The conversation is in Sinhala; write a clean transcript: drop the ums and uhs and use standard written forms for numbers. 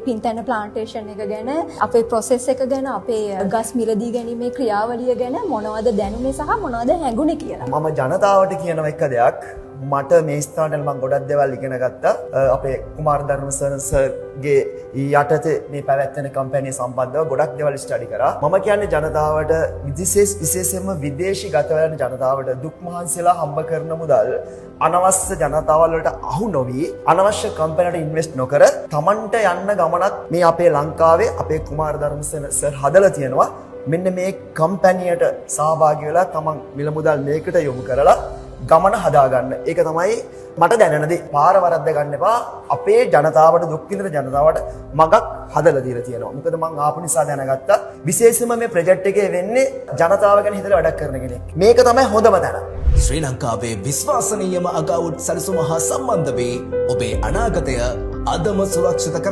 පින්තැන ප්ලාන්ටේෂන් එක ගැන, අපේ ප්‍රොසෙස් එක ගැන, අපේ ගස් මිලදී ගැනීමේ ක්‍රියාවලිය ගැන මොනවද දැනුනේ සහ මොනවද හැඟුනේ කියලා. මම ජනතාවට කියන එක දෙයක් මට මේ ස්ථානවල මම ගොඩක් දේවල් ඉගෙන ගත්තා. අපේ කුමාර ධර්මසේන සර්ගේ යටතේ මේ පැවැත්වෙන කම්පැනි සම්බන්ධව ගොඩක් දේවල් ස්ටඩි කරා. මම කියන්නේ ජනතාවට විශේෂයෙන්ම විදේශීගත වෙන ජනතාවට දුක් මහන්සියලා හම්බ කරන මුදල් අනවශ්‍ය ජනතාවල් වලට අහු නොවි අනවශ්‍ය කම්පැනිට ඉන්වෙස්ට් නොකර Tamanට යන්න ගමනක් මේ අපේ ලංකාවේ අපේ කුමාර ධර්මසේන සර් හදලා තියෙනවා. මෙන්න මේ කම්පැනියට සහභාගී වෙලා තමන් මිල මුදල් මේකට යොමු කරලා ගමන හදාගන්න. ඒක තමයි මට දැනෙන දේ. පාර වරද්ද ගන්න එපා. අපේ ජනතාවට දුක් විඳින ජනතාවට මගක් හදලා දීලා තියෙනවා. මොකද මං ආපු නිසා දැනගත්තා විශේෂයෙන්ම මේ ප්‍රොජෙක්ට් එකේ වෙන්නේ ජනතාව ගැන හිතලා වැඩක් කරන කෙනෙක්. මේක තමයි හොඳම තැන. ශ්‍රී ලංකාවේ විශ්වාසනීයම අගවුට් සැලසුම හා සම්බන්ධ වේ ඔබේ අනාගතය අදම සුරක්ෂිත කර